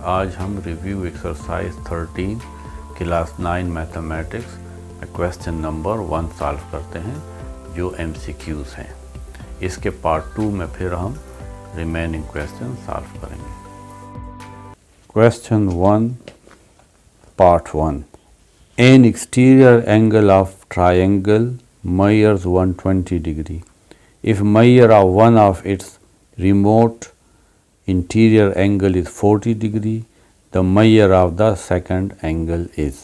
आज हम review exercise 13 class 9 mathematics में क्वेश्चन नंबर 1 सॉल्व करते हैं जो MCQs हैं। इसके पार्ट 2 में फिर हम रिमेनिंग क्वेश्चन सॉल्व करेंगे। Question 1 part 1। An exterior angle of triangle measures 120 degree. If measure of one of its remote interior angle is 40 degree, the measure of the second angle is.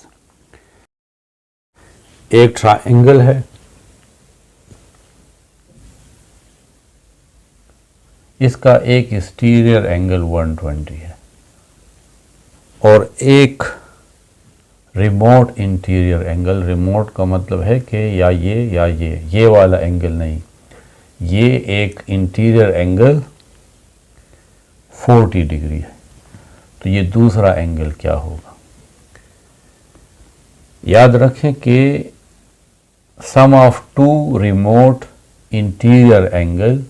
एक triangle है, इसका एक exterior angle 120 है और एक remote interior angle, remote का मतलब है कि या ये वाला एंगल नहीं, ये एक इंटीरियर एंगल 40 डिग्री है। तो ये दूसरा एंगल क्या होगा? याद रखें कि sum of two remote interior angle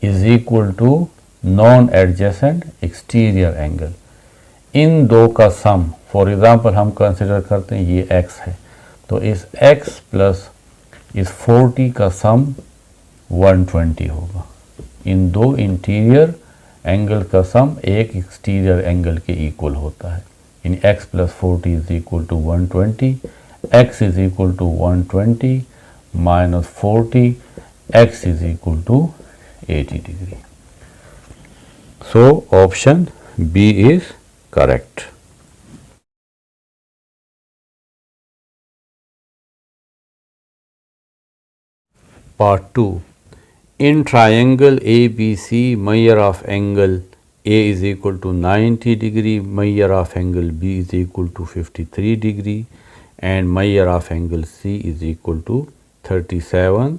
is equal to non adjacent exterior angle. इन दो का सम, फॉर एग्जांपल हम कंसिडर करते हैं ये x है, तो इस x प्लस इस 40 का सम 120 होगा। इन दो इंटीरियर एंगल का सम एक एक्सटीरियर एंगल के इक्वल होता है। In x plus 40 is equal to 120, x is equal to 120 minus 40, x is equal to 80 degree. So option B is correct. Part 2. In triangle ABC, measure of angle A is equal to 90 degree, measure of angle B is equal to 53 degree, and measure of angle C is equal to 37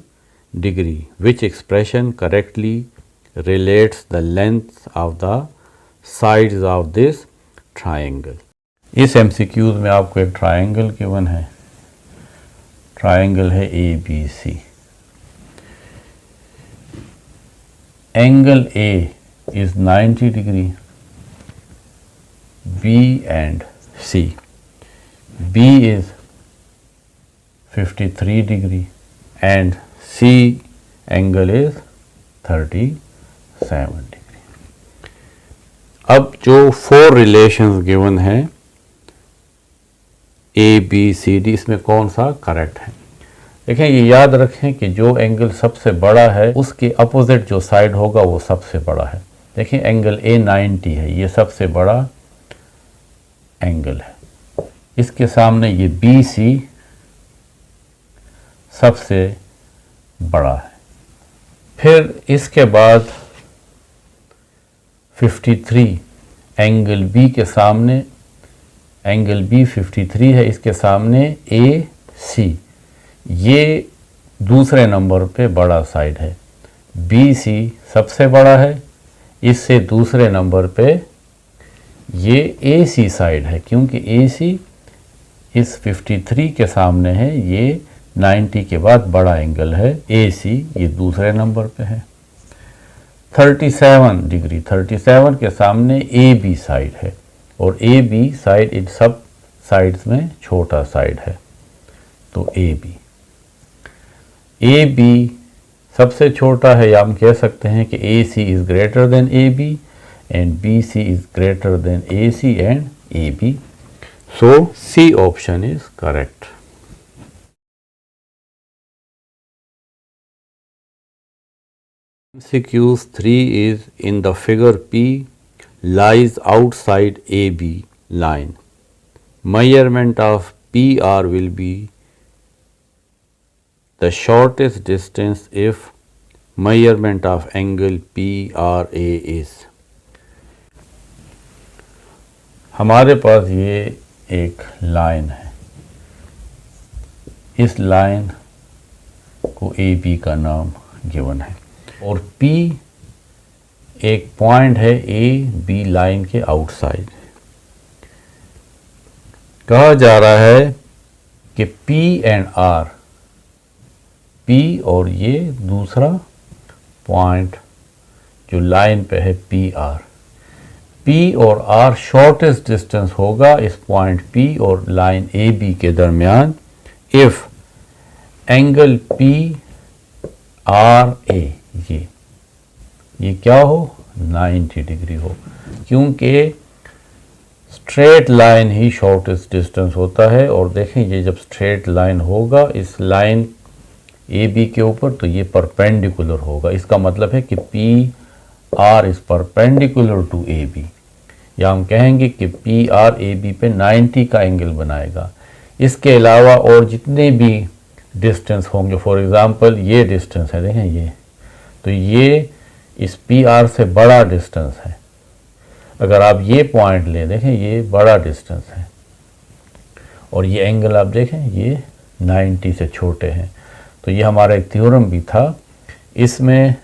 degree. Which expression correctly relates the length of the sides of this triangle? इस MCQs में आपको एक triangle given है, triangle है ABC। Angle A is 90 degree, B and C. B is 53 degree and C angle is 37 degree. अब जो 4 relations given हैं A, B, C, D, इसमें कौन सा करेक्ट है? देखें, ये याद रखें कि जो एंगल सबसे बड़ा है उसके अपोजिट जो साइड होगा वो सबसे बड़ा है। देखें, एंगल A 90 है, ये सबसे बड़ा एंगल है। इसके सामने ये BC सबसे बड़ा है। फिर इसके बाद 53 एंगल B के सामने, एंगल B 53 है, इसके सामने AC, ये दूसरे नंबर पे बड़ा साइड है। BC सबसे बड़ा है, इससे दूसरे नंबर पे ये AC साइड है, क्योंकि AC इस 53 के सामने है, ये 90 के बाद बड़ा एंगल है। AC ये दूसरे नंबर पे है। 37 डिग्री, 37 के सामने AB साइड है और AB साइड इन सब साइड्स में छोटा साइड है, तो AB सबसे छोटा है, या हम कह सकते हैं कि AC is greater than AB and BC is greater than AC and AB। So C option is correct. MCQs 3 is in the figure P lies outside AB line. Measurement of PR will be the shortest distance if measurement of angle PRA is. हमारे पास ये एक line है, इस line को AB का नाम given है और P एक पॉइंट है AB लाइन के आउटसाइड। कहा जा रहा है कि P एंड R, P और ये दूसरा पॉइंट जो लाइन पे है PR, P और R शॉर्टेस्ट डिस्टेंस होगा इस पॉइंट P और लाइन AB के दरमियान इफ़ एंगल PRA ये क्या हो 90 डिग्री हो, क्योंकि स्ट्रेट लाइन ही शॉर्टेस्ट डिस्टेंस होता है। और देखें ये जब स्ट्रेट लाइन होगा इस लाइन AB के ऊपर तो ये परपेंडिकुलर होगा, इसका मतलब है कि PR is perpendicular to AB, या हम कहेंगे कि PR AB पे 90 का एंगल बनाएगा। इसके अलावा और जितने भी डिस्टेंस होंगे, फॉर एग्ज़ाम्पल ये डिस्टेंस है देखें ये, तो ये इस PR से बड़ा डिस्टेंस है। अगर आप ये पॉइंट ले देखें ये बड़ा डिस्टेंस है और ये एंगल आप देखें ये 90 से छोटे हैं। तो ये हमारा एक थ्योरम भी था, इसमें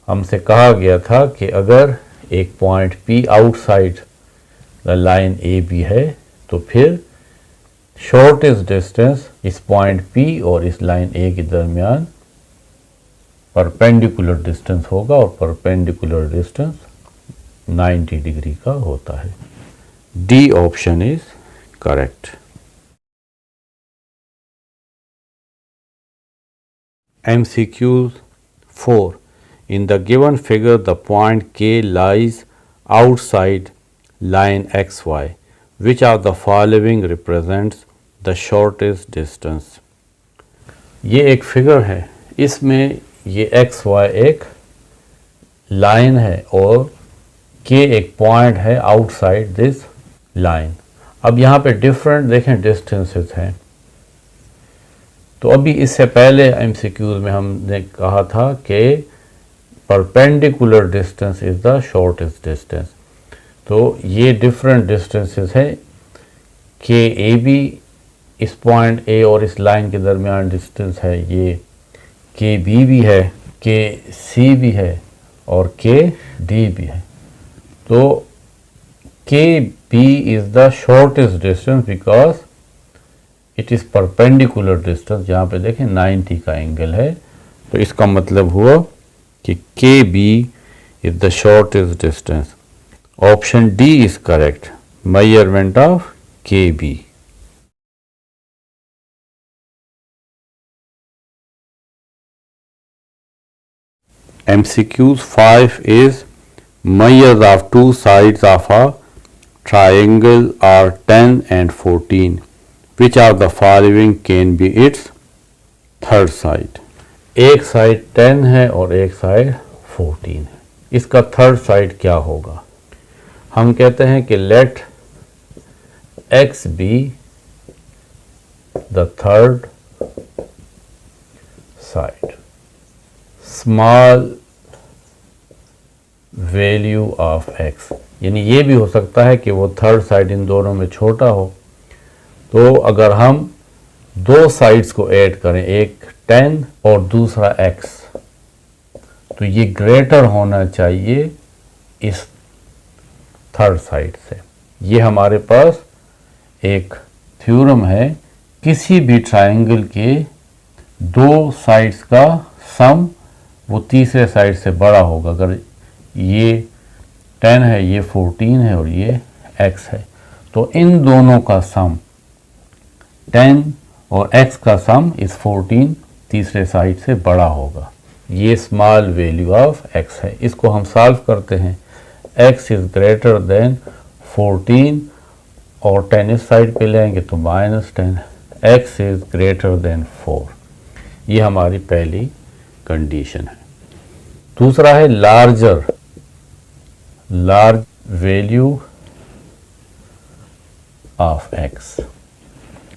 हमसे कहा गया था कि अगर एक point P outside the line AB है तो फिर शॉर्टेस्ट डिस्टेंस इस पॉइंट P और इस लाइन A के दरमियान परपेंडिकुलर डिस्टेंस होगा और परपेंडिकुलर डिस्टेंस 90 डिग्री का होता है। D option is correct. MCQ 4. In the given figure, the point K lies outside line XY. Which of the following represents the shortest distance? ये एक figure है, इसमें ये XY एक लाइन है और K एक पॉइंट है आउटसाइड दिस लाइन। अब यहाँ पे डिफरेंट देखें डिस्टेंसेस हैं। तो अभी इससे पहले MCQ में हमने कहा था कि perpendicular distance is the shortest distance. तो ये डिफरेंट डिस्टेंसेस हैं। KB इस पॉइंट A और इस लाइन के दरमियान डिस्टेंस है, ये KB भी है, KC भी है और KD भी है। तो KB is the shortest distance because it is perpendicular distance. यहाँ पे देखें 90 का एंगल है, तो इसका मतलब हुआ कि KB is the shortest distance. Option D is correct, measurement of KB। MCQ 5 is measures of two sides of a triangle are 10 and 14. Which of the following can be its third side? एक side 10 है और एक side 14 है, इसका third side क्या होगा? हम कहते हैं कि let x be the third side. Small value of x, यानी ये भी हो सकता है कि वो थर्ड साइड इन दोनों में छोटा हो। तो अगर हम दो साइड्स को ऐड करें, एक 10 और दूसरा x, तो ये ग्रेटर होना चाहिए इस थर्ड साइड से। ये हमारे पास एक थ्योरम है, किसी भी ट्रायंगल के दो साइड्स का सम वो तीसरे साइड से बड़ा होगा। अगर ये 10 है, ये 14 है और ये x है, तो इन दोनों का सम 10 और x का सम इस 14 तीसरे साइड से बड़ा होगा। ये स्मॉल वैल्यू ऑफ x है। इसको हम सॉल्व करते हैं। x इज़ ग्रेटर देन 14 और 10 इस साइड पे लेंगे तो -10, x इज़ ग्रेटर देन 4। ये हमारी पहली कंडीशन है। दूसरा है लार्ज वैल्यू ऑफ x।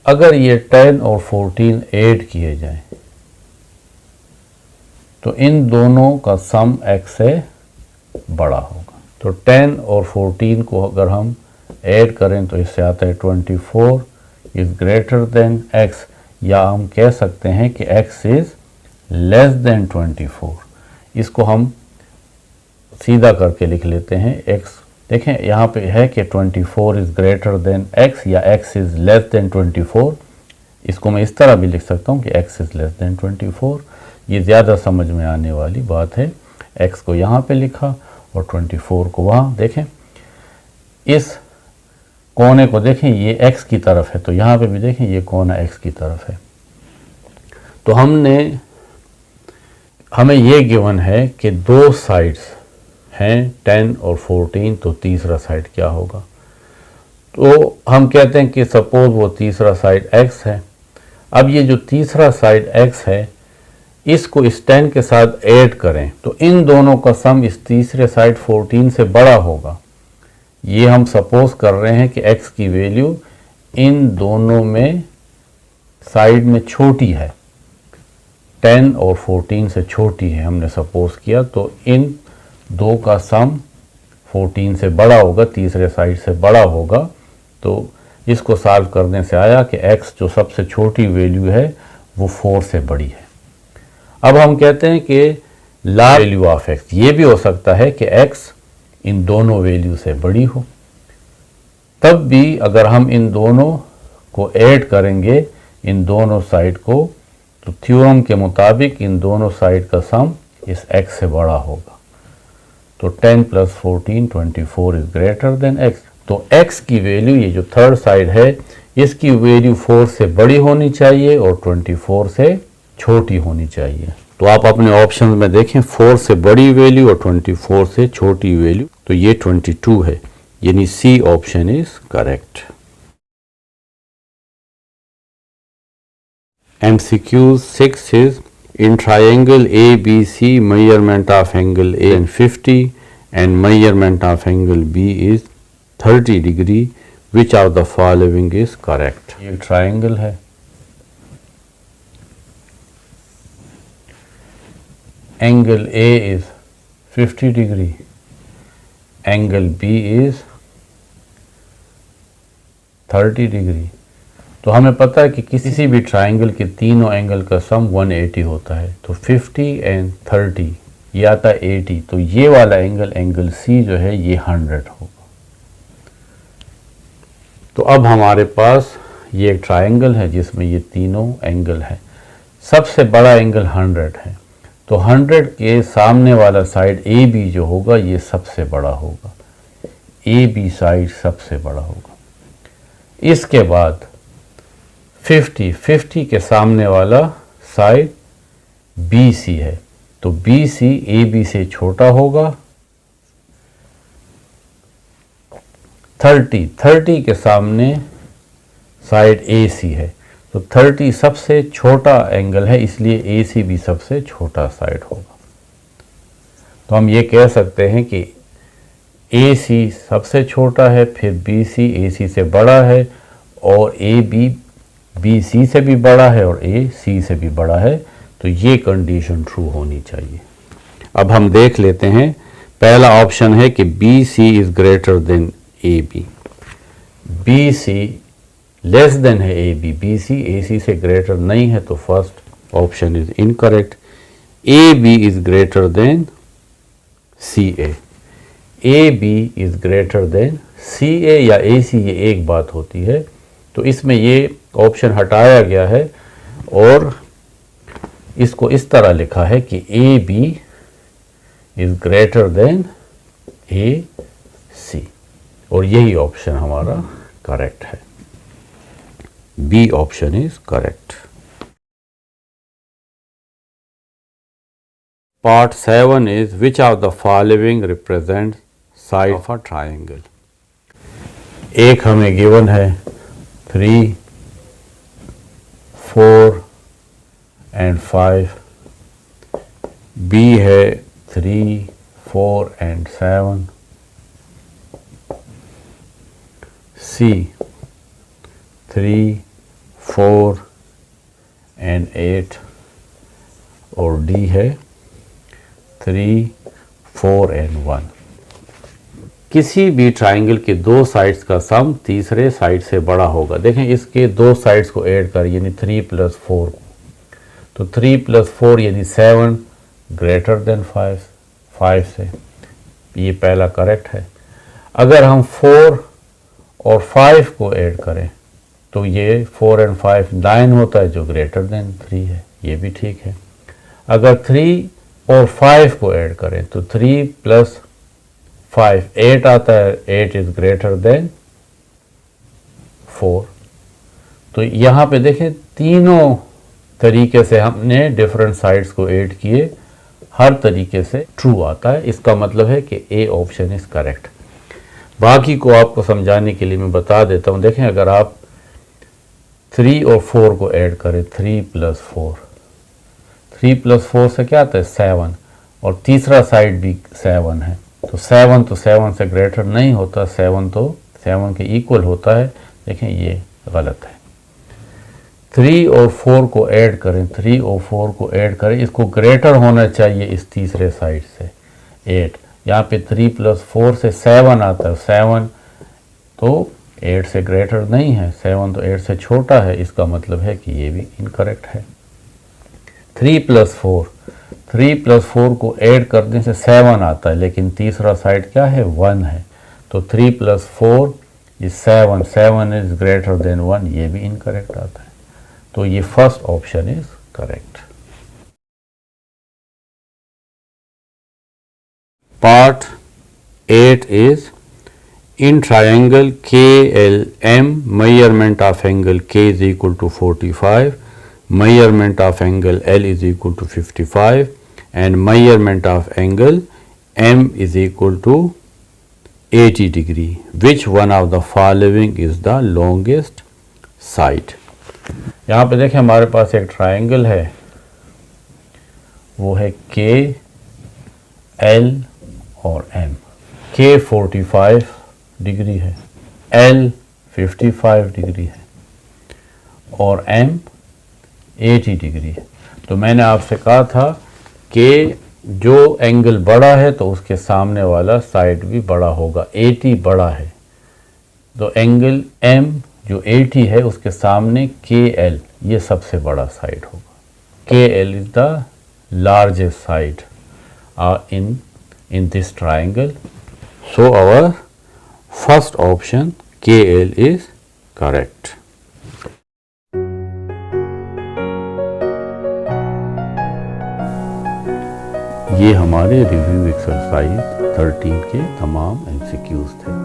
अगर ये 10 और 14 ऐड किए जाएं तो इन दोनों का सम x से बड़ा होगा। तो 10 और 14 को अगर हम ऐड करें तो इससे आता है 24 इज़ ग्रेटर देन x, या हम कह सकते हैं कि x इज़ लेस देन 24। इसको हम सीधा करके लिख लेते हैं। x देखें यहाँ पे है कि 24 इज़ ग्रेटर देन x या x इज़ लेस देन 24। इसको मैं इस तरह भी लिख सकता हूँ कि x इज़ लेस देन 24। ये ज़्यादा समझ में आने वाली बात है। x को यहाँ पे लिखा और 24 को वहाँ। देखें इस कोने को देखें, ये x की तरफ है, तो यहाँ पे भी देखें ये कोना x की तरफ है। तो हमें ये गिवन है कि दो साइड्स हैं 10 और 14, तो तीसरा साइड क्या होगा। तो हम कहते हैं कि सपोज वो तीसरा साइड x है। अब ये जो तीसरा साइड x है, इसको इस 10 के साथ ऐड करें तो इन दोनों का सम इस तीसरे साइड 14 से बड़ा होगा। ये हम सपोज कर रहे हैं कि x की वैल्यू इन दोनों में साइड में छोटी है, 10 और 14 से छोटी है हमने सपोज किया, तो इन दो का सम 14 से बड़ा होगा, तीसरे साइड से बड़ा होगा। तो इसको सॉल्व करने से आया कि x जो सबसे छोटी वैल्यू है वो 4 से बड़ी है। अब हम कहते हैं कि लार्ज वैल्यू ऑफ x, ये भी हो सकता है कि x इन दोनों वैल्यू से बड़ी हो। तब भी अगर हम इन दोनों को ऐड करेंगे, इन दोनों साइड को, तो थ्योरम के मुताबिक इन दोनों साइड का सम इस x से बड़ा होगा। तो 10 + 14 24 इज ग्रेटर देन x। तो x की वैल्यू, ये जो थर्ड साइड है, इसकी वैल्यू 4 से बड़ी होनी चाहिए और 24 से छोटी होनी चाहिए। तो आप अपने ऑप्शन में देखें, 4 से बड़ी वैल्यू और 24 से छोटी वैल्यू, तो ये 22 है, यानी C option is correct. MCQ 6 is in triangle ABC measurement of angle A and 50 and measurement of angle B is 30 degree. Which of the following is correct? ये ट्राइंगल है, angle A is 50 degree, angle B is 30 degree. तो हमें पता है कि किसी भी triangle के तीनों एंगल का सम 180 होता है। तो 50 एंड 30 ये आता है 80, तो ये वाला एंगल C जो है ये 100 होगा। तो अब हमारे पास ये एक ट्राइंगल है जिसमें ये तीनों एंगल है। सबसे बड़ा एंगल 100 है, तो 100 के सामने वाला साइड AB जो होगा ये सबसे बड़ा होगा, AB साइड सबसे बड़ा होगा। इसके बाद 50 के सामने वाला साइड BC है, तो BC AB से छोटा होगा। 30 के सामने साइड AC है, तो 30 सबसे छोटा एंगल है, इसलिए AC भी सबसे छोटा साइड होगा। तो हम ये कह सकते हैं कि AC सबसे छोटा है, फिर BC AC से बड़ा है, और AB BC से भी बड़ा है और AC से भी बड़ा है। तो ये कंडीशन ट्रू होनी चाहिए। अब हम देख लेते हैं, पहला ऑप्शन है कि BC is greater than AB, BC less than है AB, BC AC से ग्रेटर नहीं है, तो first option is incorrect. AB is greater than CA, AB is greater than CA या AC, ये एक बात होती है। तो इसमें ये ऑप्शन हटाया गया है और इसको इस तरह लिखा है कि AB is greater than AC, और यही ऑप्शन हमारा करेक्ट है। B option is correct. Part 7 is which of the following represent side of a triangle. एक हमें गिवन है 3, 4 and 5, B है 3, 4 and 7, C 3, 4 and 8, और D है 3, 4 and 1। किसी भी ट्राइंगल के दो साइड्स का सम तीसरे साइड से बड़ा होगा। देखें, इसके दो साइड्स को ऐड कर, यानी 3 + 4, तो 3 + 4 यानी 7 ग्रेटर देन 5 से, ये पहला करेक्ट है। अगर हम 4 और 5 को ऐड करें तो ये 4 and 5 9 होता है, जो ग्रेटर देन 3 है, ये भी ठीक है। अगर 3 और 5 को ऐड करें तो 3 + 5, 8 आता है, 8 इज ग्रेटर देन 4। तो यहाँ पे देखें तीनों तरीके से हमने डिफरेंट साइड्स को ऐड किए, हर तरीके से ट्रू आता है। इसका मतलब है कि ए ऑप्शन इज करेक्ट। बाकी को आपको समझाने के लिए मैं बता देता हूँ। देखें, अगर आप 3 और 4 को ऐड करें, 3 + 4, 3 + 4 से क्या आता है 7, और तीसरा साइड भी 7 है, तो 7 से ग्रेटर नहीं होता, 7 तो 7 के इक्वल होता है। देखें ये गलत है। 3 और 4 को ऐड करें, 3 और 4 को ऐड करें, इसको ग्रेटर होना चाहिए इस तीसरे साइड से 8। यहाँ पे 3 + 4 से 7 आता है, 7 तो 8 से ग्रेटर नहीं है, 7 तो 8 से छोटा है। इसका मतलब है कि ये भी इनकरेक्ट है। 3 + 4, 3 + 4 को ऐड करने से 7 आता है, लेकिन तीसरा साइड क्या है 1 है, तो 3 + 4 इज 7, 7 इज ग्रेटर देन 1, ये भी इनकरेक्ट आता है। तो ये first option is correct. Part 8 is in triangle KLM, measurement of angle K is equal to 45, measurement of angle L is equal to 55, and measurement of angle M is equal to 80 degree. Which one of the following is the longest side? यहाँ पे देखें हमारे पास एक triangle है, वो है K, L और M। K 45 degree है, L 55 डिग्री है और M 80 डिग्री है। तो मैंने आपसे कहा था कि जो एंगल बड़ा है तो उसके सामने वाला साइड भी बड़ा होगा। 80 बड़ा है तो एंगल M जो 80 है उसके सामने KL ये सबसे बड़ा साइड होगा। KL is the largest side in this triangle. So our first option KL is correct. ये हमारे रिव्यू एक्सरसाइज 13 के तमाम MCQs थे।